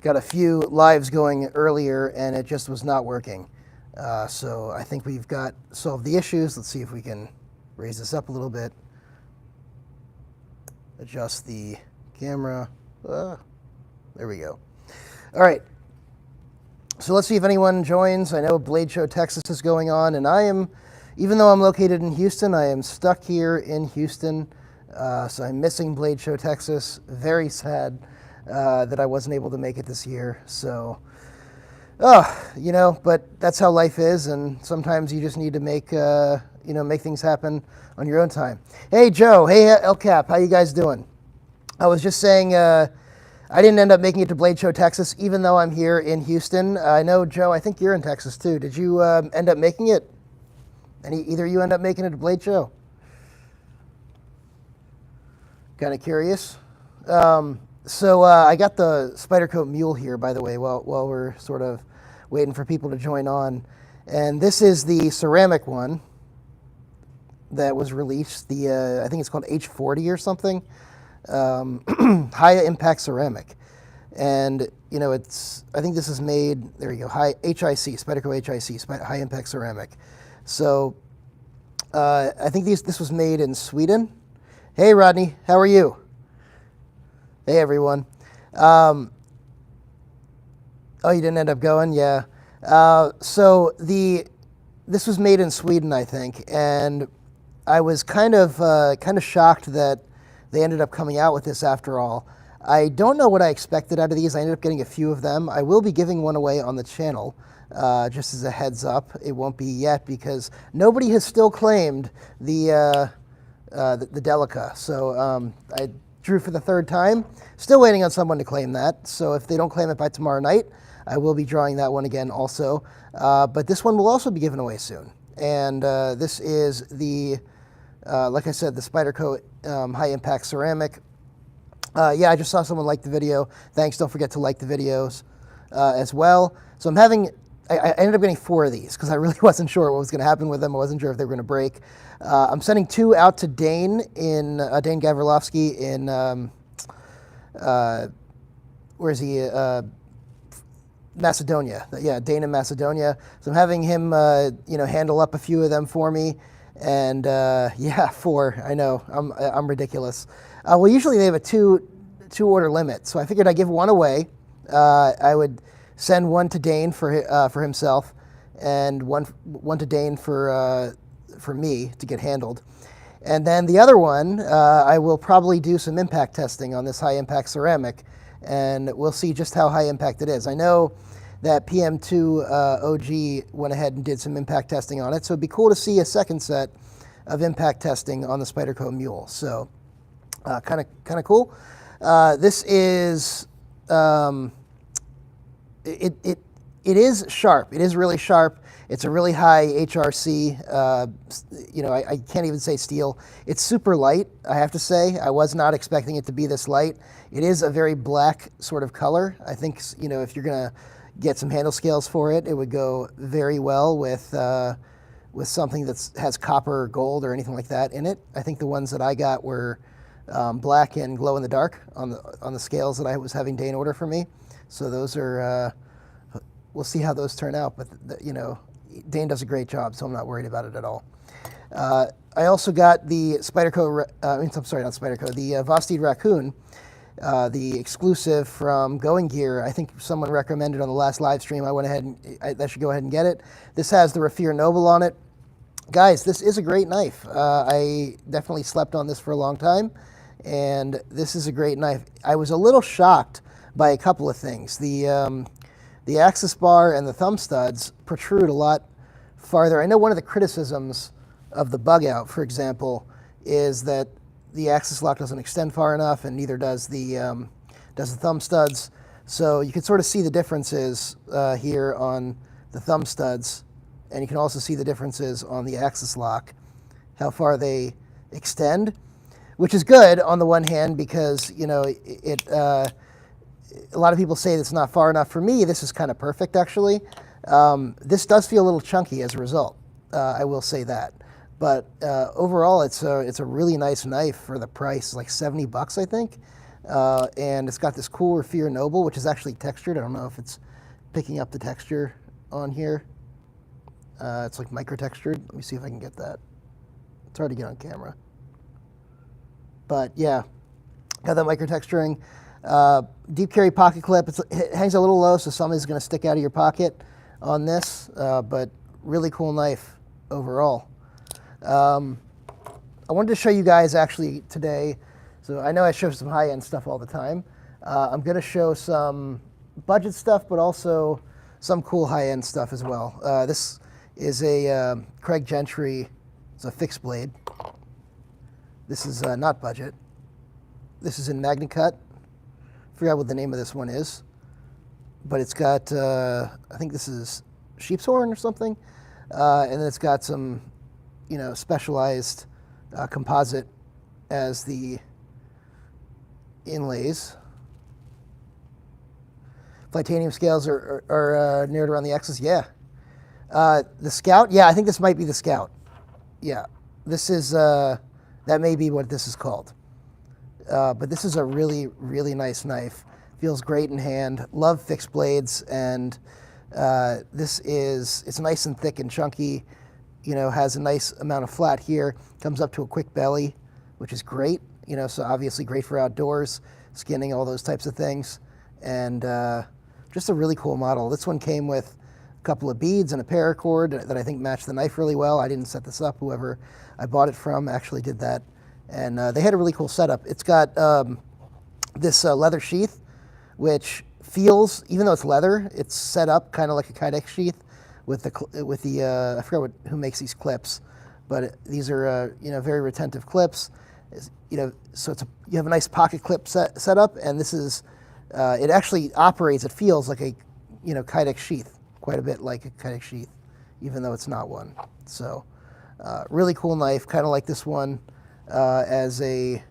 got a few lives going earlier and it just was not working. So I think we've got solved the issues. Let's see if we can raise this up a little bit. Adjust the camera. There we go. All right. So let's see if anyone joins. I know Blade Show Texas is going on, and I am, even though I'm located in Houston, I am stuck here in Houston. So I'm missing Blade Show Texas. Very sad that I wasn't able to make it this year. So, you know, but that's how life is, and sometimes you just need to make, you know, make things happen on your own time. Hey, Joe. Hey, El Cap. How you guys doing? I was just saying, I didn't end up making it to Blade Show Texas, even though I'm here in Houston. I know, Joe, I think you're in Texas too. Did you end up making it? Either you end up making it to Blade Show? Kind of curious. So I got the Spyderco Mule here, by the way, while we're sort of waiting for people to join on. And this is the ceramic one that was released. I think it's called H40 or something. High impact ceramic. And, you know, I think this is made, there you go, Spyderco HIC, high impact ceramic. So I think this was made in Sweden. Hey, Rodney, how are you? Hey, everyone. Oh, you didn't end up going? Yeah. So this was made in Sweden, I think, and I was kind of shocked that they ended up coming out with this after all. I don't know what I expected out of these. I ended up getting a few of them. I will be giving one away on the channel, just as a heads up. It won't be yet because nobody has still claimed the Delica. So I drew for the third time. Still waiting on someone to claim that. So if they don't claim it by tomorrow night, I will be drawing that one again also. But this one will also be given away soon. And this is the, like I said, the Spyderco high impact ceramic. Yeah, I just saw someone like the video. Thanks, don't forget to like the videos as well. So I ended up getting 4 of these because I really wasn't sure what was going to happen with them. I wasn't sure if they were going to break. I'm sending 2 out to Dane Dane Gavrilovsky in, where is he? Macedonia. Yeah, Dane in Macedonia. So I'm having him, you know, handle up a few of them for me. And yeah, 4. I know, I'm ridiculous. Well, usually they have a two order limit, so I figured I'd give one away. I would send one to Dane for himself, and one to Dane for me to get handled. And then the other one, I will probably do some impact testing on this high impact ceramic, and we'll see just how high impact it is. I know that PM2 OG went ahead and did some impact testing on it, so it'd be cool to see a second set of impact testing on the Spyderco Mule. So kind of cool. This is it is sharp. It is really sharp. It's a really high HRC. You know, I can't even say steel. It's super light, I have to say. I was not expecting it to be this light. It is a very black sort of color. I think, you know, if you're gonna get some handle scales for it, it would go very well with something that has copper or gold or anything like that in it. I think the ones that I got were black and glow in the dark on the scales that I was having Dane order for me. So those are, we'll see how those turn out. But you know, Dane does a great job, so I'm not worried about it at all. I also got the Spyderco, I'm sorry, not Spyderco, the Vosteed Raccoon, the exclusive from Going Gear. I think someone recommended on the last live stream. I went ahead and I should go ahead and get it. This has the Raffir Noble on it. Guys, this is a great knife. I definitely slept on this for a long time, and this is a great knife. I was a little shocked by a couple of things. The axis bar and the thumb studs protrude a lot farther. I know one of the criticisms of the Bugout, for example, is that the axis lock doesn't extend far enough, and neither does the thumb studs. So you can sort of see the differences here on the thumb studs, and you can also see the differences on the axis lock, how far they extend, which is good on the one hand because, you know, a lot of people say it's not far enough. For me, this is kind of perfect, actually. This does feel a little chunky as a result. I will say that. But overall, it's a really nice knife for the price, like $70, I think. And it's got this cool Reeve Noble, which is actually textured. I don't know if it's picking up the texture on here. It's like micro-textured. Let me see if I can get that. It's hard to get on camera. But yeah, got that micro-texturing. Deep carry pocket clip. It hangs a little low, so some is going to stick out of your pocket on this, but really cool knife overall. I wanted to show you guys actually today, so I know I show some high-end stuff all the time. I'm going to show some budget stuff, but also some cool high-end stuff as well. This is a Craig Gentry. It's a fixed blade. This is not budget. This is in MagnaCut. Forgot what the name of this one is, but it's got, I think this is sheep's horn or something, and then it's got some, you know, specialized composite as the inlays. Titanium scales are near around the X's, yeah. The Scout, yeah, I think this might be the Scout. Yeah, this is, that may be what this is called. But this is a really, really nice knife. Feels great in hand. Love fixed blades, and it's nice and thick and chunky. You know, has a nice amount of flat here. Comes up to a quick belly, which is great. You know, so obviously great for outdoors, skinning, all those types of things. And just a really cool model. This one came with a couple of beads and a paracord that I think matched the knife really well. I didn't set this up. Whoever I bought it from actually did that. And they had a really cool setup. It's got this leather sheath, which feels, even though it's leather, it's set up kind of like a Kydex sheath with the I forgot who makes these clips, but these are you know, very retentive clips. You know, so you have a nice pocket clip set up, and this is it actually operates. It feels like a, you know, Kydex sheath, quite a bit like a Kydex sheath, even though it's not one. So really cool knife, kind of like this one. As a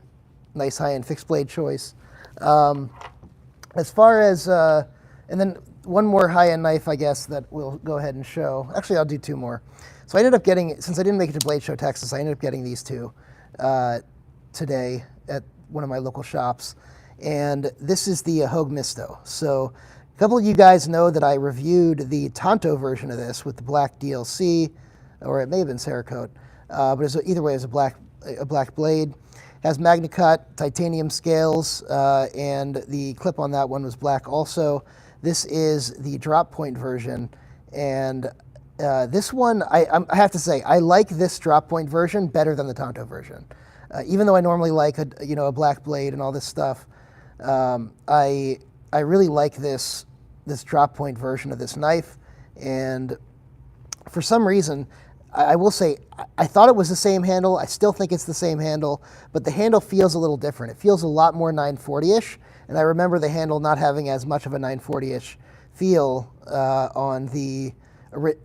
nice high-end fixed blade choice. As far as, and then one more high-end knife, I guess, that we'll go ahead and show. Actually, I'll do two more. So I ended up getting, since I didn't make it to Blade Show, Texas, I ended up getting these two today at one of my local shops. And this is the Hogue Misto. So a couple of you guys know that I reviewed the Tonto version of this with the black DLC, or it may have been Cerakote, but either way, it was a black blade. Has MagnaCut, titanium scales, and the clip on that one was black also. This is the drop point version, and this one, I have to say, I like this drop point version better than the Tonto version. Even though I normally like a black blade and all this stuff, I really like this drop point version of this knife, and for some reason, I will say, I thought it was the same handle. I still think it's the same handle, but the handle feels a little different. It feels a lot more 940-ish, and I remember the handle not having as much of a 940-ish feel on the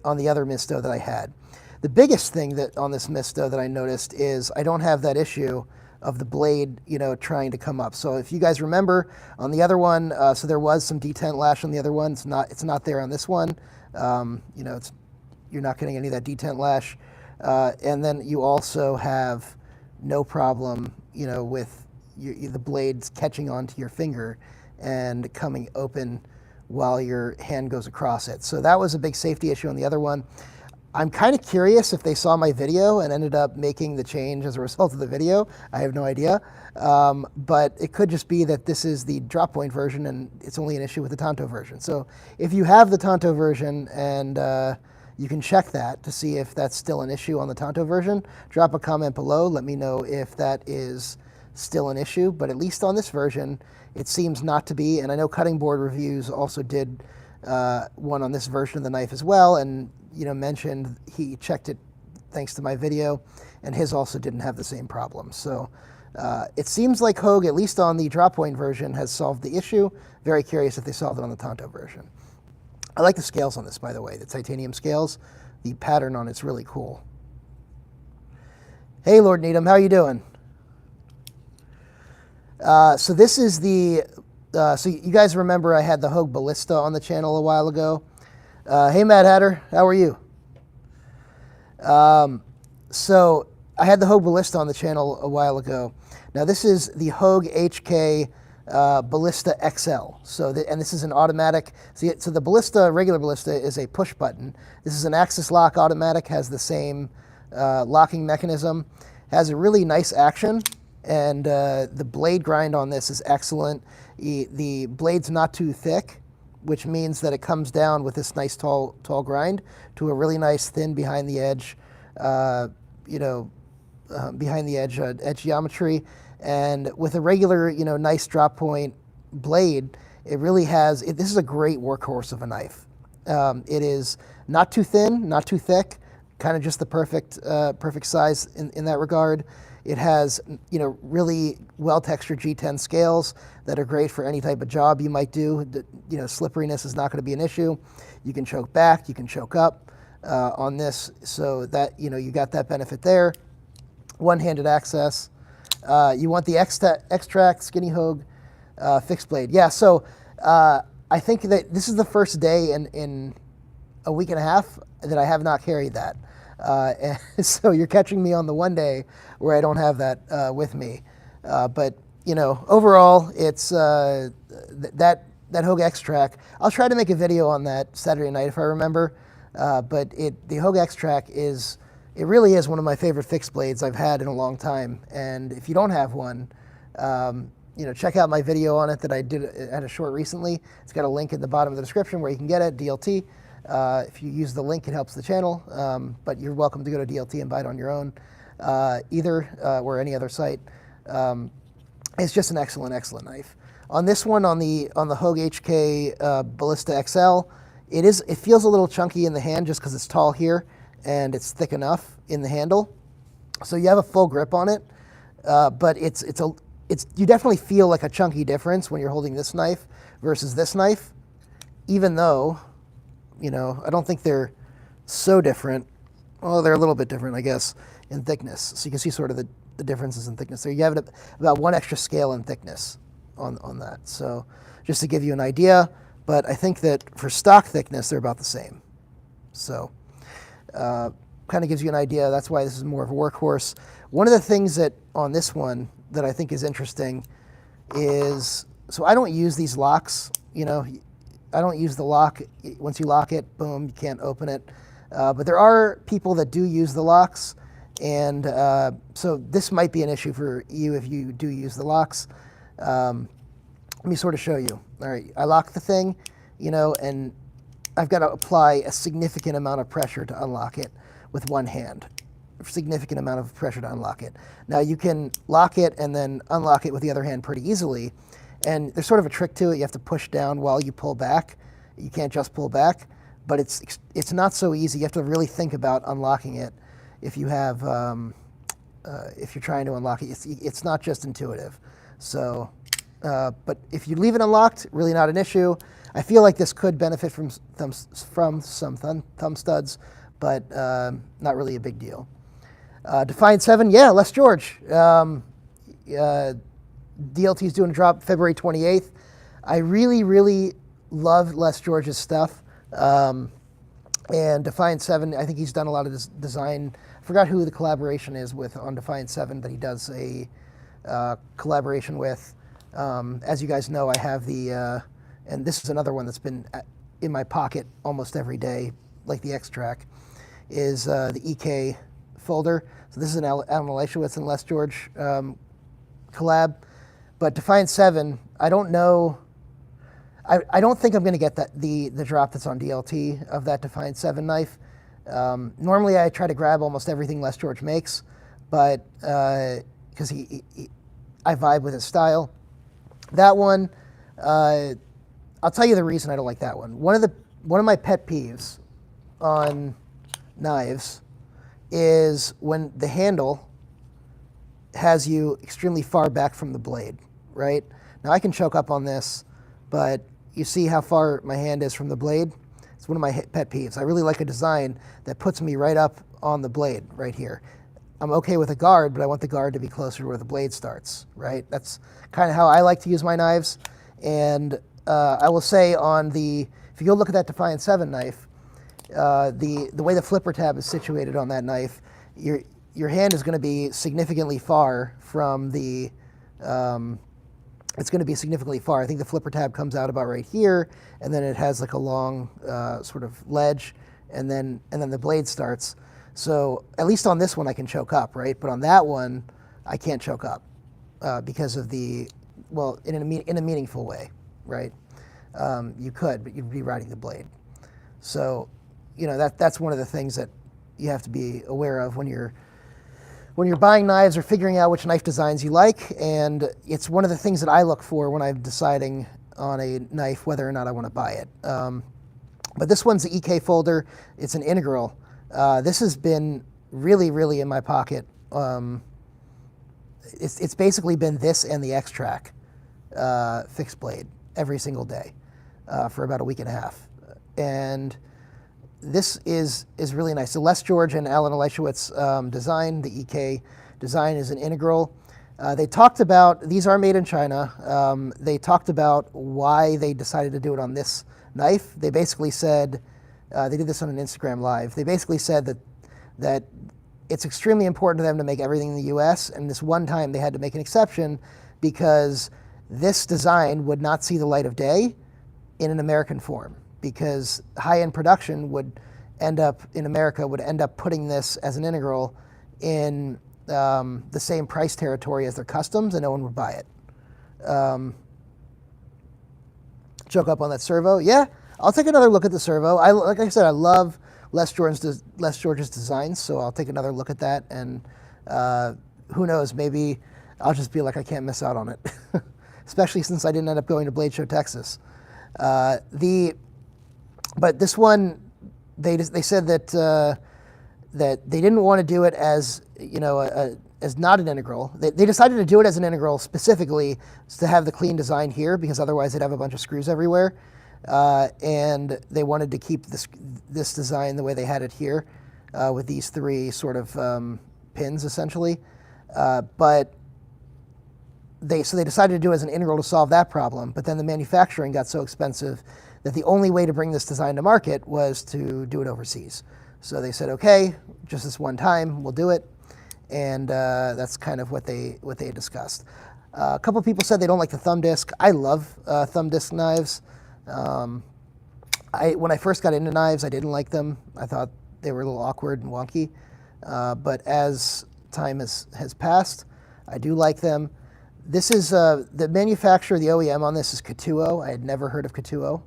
other Misto that I had. The biggest thing on this Misto that I noticed is I don't have that issue of the blade, you know, trying to come up. So if you guys remember on the other one, so there was some detent lash on the other one. It's not there on this one. You know, you're not getting any of that detent lash. And then you also have no problem, you know, with the blades catching onto your finger and coming open while your hand goes across it. So that was a big safety issue on the other one. I'm kind of curious if they saw my video and ended up making the change as a result of the video. I have no idea. But it could just be that this is the drop point version and it's only an issue with the Tonto version. So if you have the Tonto version and you can check that to see if that's still an issue on the Tonto version. Drop a comment below. Let me know if that is still an issue. But at least on this version, it seems not to be. And I know Cutting Board Reviews also did one on this version of the knife as well, and you know, mentioned he checked it thanks to my video, and his also didn't have the same problem. So it seems like Hogue, at least on the drop point version, has solved the issue. Very curious if they solved it on the Tonto version. I like the scales on this, by the way, the titanium scales. The pattern on it's really cool. Hey, Lord Needham, how you doing? So this is the, so you guys remember I had the Hogue Ballista on the channel a while ago. Hey, Mad Hatter, how are you? So I had the Hogue Ballista on the channel a while ago. Now this is the Hogue HK Ballista XL. So, and this is an automatic. So the Ballista, regular Ballista, is a push button. This is an axis lock automatic, has the same locking mechanism, has a really nice action, and the blade grind on this is excellent. The blade's not too thick, which means that it comes down with this nice tall grind to a really nice thin behind the edge, behind the edge edge geometry. And with a regular, nice drop point blade, it really has, this is a great workhorse of a knife. It is not too thin, not too thick, kind of just the perfect size in that regard. It has, really well-textured G10 scales that are great for any type of job you might do. Slipperiness is not going to be an issue. You can choke back, you can choke up on this, so that, you got that benefit there. One-handed access. You want the X-Track Skinny Hogue fixed blade. Yeah, so I think that this is the first day in a week and a half that I have not carried that. And so you're catching me on the one day where I don't have that with me. But, overall, it's that Hogue X-Track. I'll try to make a video on that Saturday night if I remember. But the Hogue X-Track it really is one of my favorite fixed blades I've had in a long time. And if you don't have one, check out my video on it that I had a short recently. It's got a link at the bottom of the description where you can get it, DLT. If you use the link, it helps the channel, but you're welcome to go to DLT and buy it on your own, either or any other site. It's just an excellent, excellent knife. On this one, on the Hogue HK Ballista XL, it feels a little chunky in the hand just because it's tall here and it's thick enough in the handle. So you have a full grip on it, but you definitely feel like a chunky difference when you're holding this knife versus this knife, even though, I don't think they're so different. Well, they're a little bit different, I guess, in thickness. So you can see sort of the differences in thickness there. You have about one extra scale in thickness on that. So just to give you an idea, but I think that for stock thickness, they're about the same. So kind of gives you an idea. That's why this is more of a workhorse. One of the things that on this one that I think is interesting is, so I don't use these locks, I don't use the lock. Once you lock it, boom, you can't open it. But there are people that do use the locks, and so this might be an issue for you if you do use the locks. Let me sort of show you. All right, I lock the thing, and I've got to apply a significant amount of pressure to unlock it with one hand. A significant amount of pressure to unlock it. Now you can lock it and then unlock it with the other hand pretty easily. And there's sort of a trick to it. You have to push down while you pull back. You can't just pull back, but it's not so easy. You have to really think about unlocking it if you have if you're trying to unlock it. It's not just intuitive. So, but if you leave it unlocked, really not an issue. I feel like this could benefit from some thumb studs, but not really a big deal. Defiant 7, yeah, Les George. DLT is doing a drop February 28th. I really, really love Les George's stuff. And Defiant 7, I think he's done a lot of this design. I forgot who the collaboration is with on Defiant 7, but he does a collaboration with. As you guys know, I have the, and this is another one that's been in my pocket almost every day, like the X-Track, is the EK folder. So this is an Alan Elishewitz and Les George collab. But Defiant 7, I don't know. I don't think I'm going to get the drop that's on DLT of that Defiant 7 knife. Normally, I try to grab almost everything Les George makes, but because I vibe with his style. That one, I'll tell you the reason I don't like that one. One of my pet peeves on knives is when the handle has you extremely far back from the blade, right? Now I can choke up on this, but you see how far my hand is from the blade? It's one of my pet peeves. I really like a design that puts me right up on the blade right here. I'm okay with a guard, but I want the guard to be closer to where the blade starts, right? That's kind of how I like to use my knives. And I will say if you go look at that Defiant 7 knife, the way the flipper tab is situated on that knife, your hand is going to be significantly far from the it's going to be significantly far. I think the flipper tab comes out about right here, and then it has like a long sort of ledge, and then the blade starts. So at least on this one I can choke up, right? But on that one I can't choke up because of the, well, in a meaningful way, right? You could, but you'd be riding the blade. So, you know, that's one of the things that you have to be aware of when you're buying knives or figuring out which knife designs you like. And it's one of the things that I look for when I'm deciding on a knife whether or not I want to buy it. But this one's the EK folder. It's an integral. This has been really, really in my pocket. It's basically been this and the X-Track fixed blade every single day for about a week and a half. And this is really nice. So Les George and Alan Elishewitz design, the EK design is an integral. They talked about, these are made in China. They talked about why they decided to do it on this knife. They basically said, they did this on an Instagram live. They basically said that it's extremely important to them to make everything in the US, and this one time they had to make an exception because this design would not see the light of day in an American form, because high-end production would end up, in America, would end up putting this as an integral in the same price territory as their customs, and no one would buy it. Choke up on that servo? Yeah, I'll take another look at the servo. Like I said, I love Les George's designs, so I'll take another look at that, and who knows, maybe I'll just be like, I can't miss out on it, especially since I didn't end up going to Blade Show Texas. But this one, they said that that they didn't want to do it as, you know, as not an integral. They decided to do it as an integral specifically to have the clean design here, because otherwise they'd have a bunch of screws everywhere. And they wanted to keep this design the way they had it here, with these three sort of pins essentially. But so they decided to do it as an integral to solve that problem. But then the manufacturing got so expensive that the only way to bring this design to market was to do it overseas. So they said, okay, just this one time, we'll do it. And that's kind of what they discussed. A couple of people said they don't like the thumb disc. I love thumb disc knives. When I first got into knives, I didn't like them. I thought they were a little awkward and wonky. But as time has passed, I do like them. This is the manufacturer, the OEM on this is Katuo. I had never heard of Katuo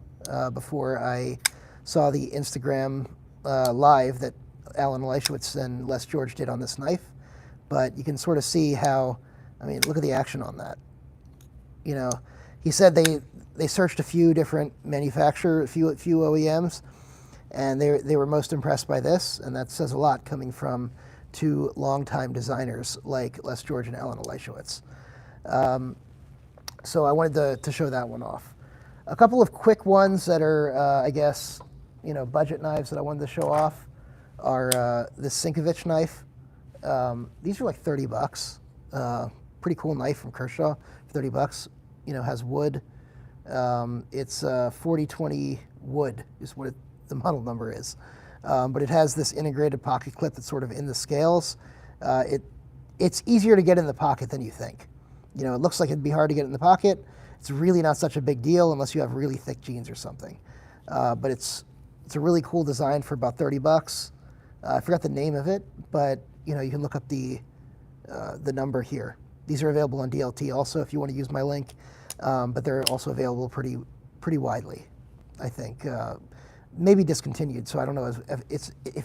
before I saw the Instagram live that Alan Elishewitz and Les George did on this knife. But you can sort of see how, I mean, look at the action on that. You know, he said they searched a few different manufacturers, a few OEMs, and they were most impressed by this, and that says a lot coming from two longtime designers like Les George and Alan Elishewitz. So I wanted to show that one off. A couple of quick ones that are, I guess, you know, budget knives that I wanted to show off are this Sinkovich knife. These are like 30 bucks. Pretty cool knife from Kershaw, 30 bucks. You know, has wood. It's 4020 wood is what the model number is. But it has this integrated pocket clip that's sort of in the scales. It's easier to get in the pocket than you think. You know, it looks like it'd be hard to get in the pocket. It's really not such a big deal unless you have really thick jeans or something. But it's a really cool design for about 30 bucks. I forgot the name of it, but you know, you can look up the number here. These are available on DLT also if you want to use my link, but they're also available pretty widely, I think. Maybe discontinued, so I don't know if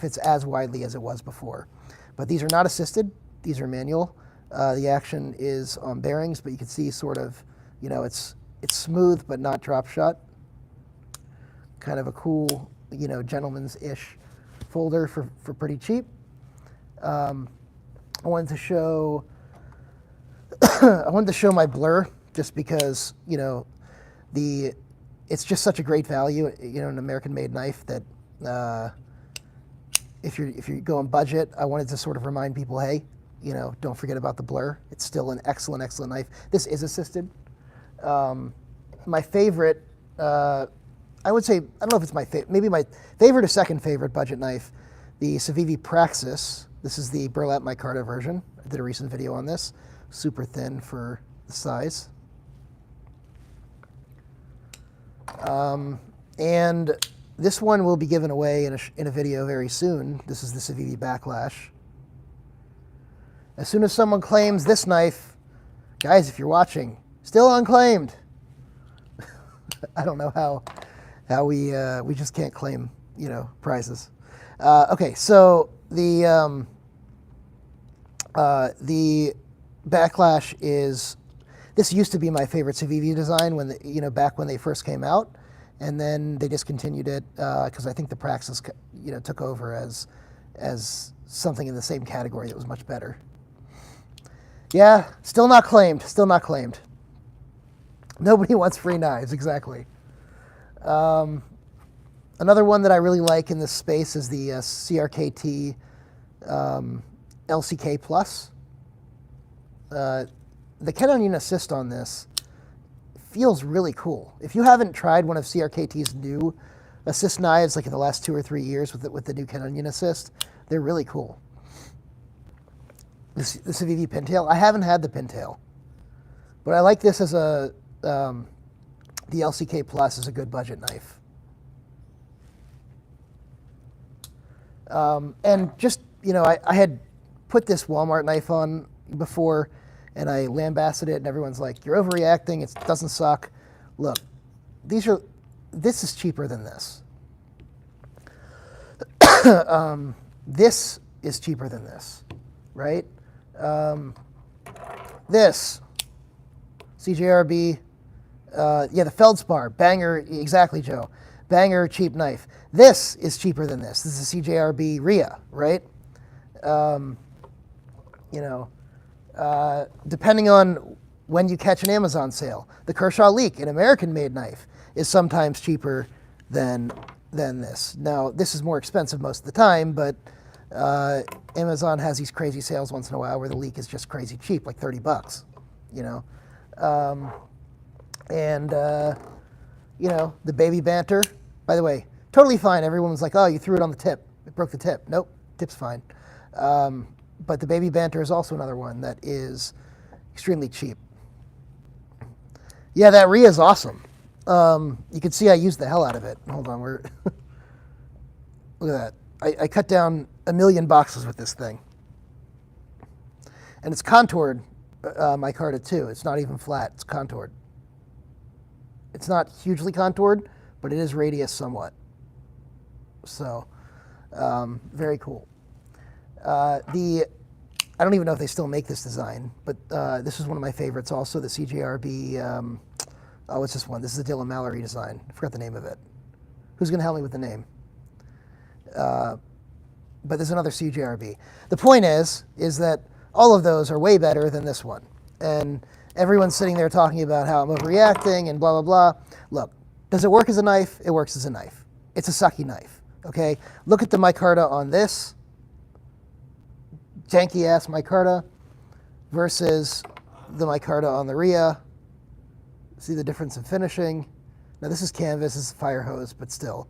it's as widely as it was before. But these are not assisted; these are manual. The action is on bearings, but you can see sort of, you know, it's smooth but not drop shot. Kind of a cool, you know, gentleman's-ish folder for pretty cheap. I wanted to show my blur just because, you know, it's just such a great value, you know, an American-made knife that if you're going budget, I wanted to sort of remind people, hey, you know, don't forget about the blur. It's still an excellent, excellent knife. This is assisted. My favorite, I would say, I don't know if it's my favorite, maybe my favorite or second favorite budget knife, the Civivi Praxis. This is the burlap micarta version. I did a recent video on this. Super thin for the size. And this one will be given away in a video very soon. This is the Civivi Backlash. As soon as someone claims this knife, guys, if you're watching, still unclaimed. I don't know how we just can't claim, you know, prizes. Okay, so the Backlash is, this used to be my favorite Civivi design when back when they first came out, and then they discontinued it because I think the Praxis, took over as something in the same category that was much better. Yeah, still not claimed. Still not claimed. Nobody wants free knives, exactly. Another one that I really like in this space is the CRKT LCK Plus. The Kettonian assist on this feels really cool. If you haven't tried one of CRKT's new assist knives, like in the last 2 or 3 years with the new Kettonian assist, they're really cool. The Civivi Pintail, I haven't had the Pintail, but I like this as the LCK Plus is a good budget knife. And just, I had put this Walmart knife on before, and I lambasted it, and everyone's like, you're overreacting, it doesn't suck. Look, this is cheaper than this. This is cheaper than this, right? This, CJRB, yeah, the Feldspar, banger, exactly, Joe. Banger, cheap knife. This is cheaper than this. This is a CJRB RIA, right? Depending on when you catch an Amazon sale, the Kershaw Leak, an American-made knife, is sometimes cheaper than this. Now, this is more expensive most of the time, but Amazon has these crazy sales once in a while where the Leak is just crazy cheap, like $30, the Baby Banter, by the way, totally fine. Everyone was like, oh, you threw it on the tip. It broke the tip. Nope, tip's fine. But the Baby Banter is also another one that is extremely cheap. Yeah, that RIA is awesome. You can see I used the hell out of it. Hold on, look at that. I cut down 1 million boxes with this thing. And it's contoured, micarta too. It's not even flat, it's contoured. It's not hugely contoured, but it is radius somewhat. So, very cool. I don't even know if they still make this design, but this is one of my favorites also, the CJRB, what's this one? This is a Dylan Mallory design. I forgot the name of it. Who's going to help me with the name? But there's another CJRB. The point is that all of those are way better than this one. And everyone's sitting there talking about how I'm overreacting and blah, blah, blah. Look, does it work as a knife? It works as a knife. It's a sucky knife, okay? Look at the micarta on this. Janky ass micarta versus the micarta on the RIA. See the difference in finishing. Now this is canvas, this is fire hose, but still.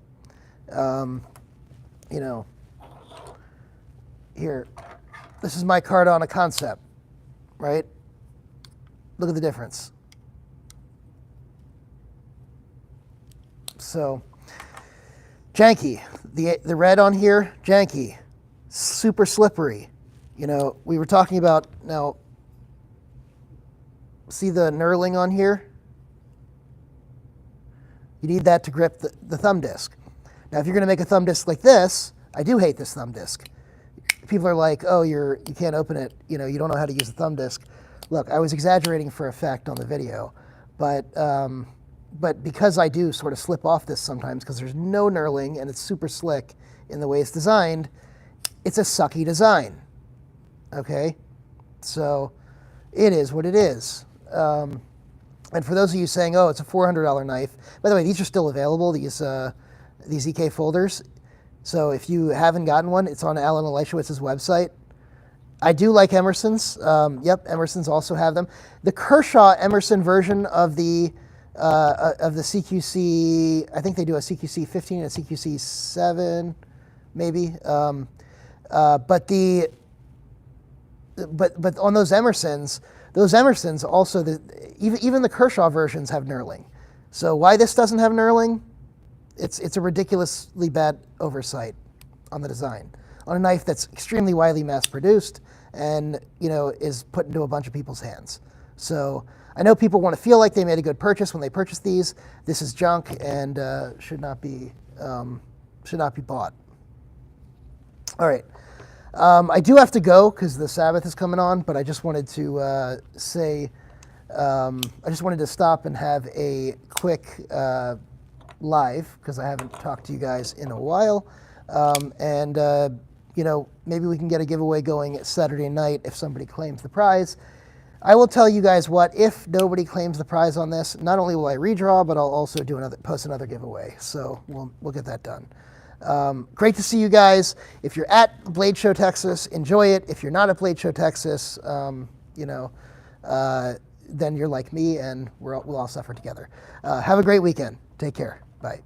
Here, this is micarta on a concept, right? Look at the difference. So, janky. The red on here, janky. Super slippery. We were talking about, now, see the knurling on here? You need that to grip the thumb disc. Now, if you're going to make a thumb disc like this, I do hate this thumb disc. People are like, oh, you can't open it, you don't know how to use the thumb disc. Look, I was exaggerating for effect on the video, but because I do sort of slip off this sometimes because there's no knurling and it's super slick in the way it's designed, it's a sucky design. Okay, so it is what it is. And for those of you saying, oh, it's a $400 knife, by the way, these are still available, these EK folders. So if you haven't gotten one, it's on Alan Elishowitz's website. I do like Emerson's. Yep, Emerson's also have them. The Kershaw Emerson version of the CQC, I think they do a CQC 15 and a CQC 7, maybe. But on those Emersons also, even the Kershaw versions have knurling. So why this doesn't have knurling? It's a ridiculously bad oversight on the design on a knife that's extremely widely mass produced and is put into a bunch of people's hands. So I know people want to feel like they made a good purchase when they purchase these. This is junk and should not be bought. All right, I do have to go because the Sabbath is coming on, but I just wanted to say I just wanted to stop and have a quick live because I haven't talked to you guys in a while, and maybe we can get a giveaway going Saturday night if somebody claims the prize. I will tell you guys what, if nobody claims the prize on this, not only will I redraw, but I'll also post another giveaway. So we'll get that done. Great to see you guys. If you're at Blade Show Texas, enjoy it. If you're not at Blade Show Texas, then you're like me, and we'll all suffer together. Have a great weekend. Take care. Bye.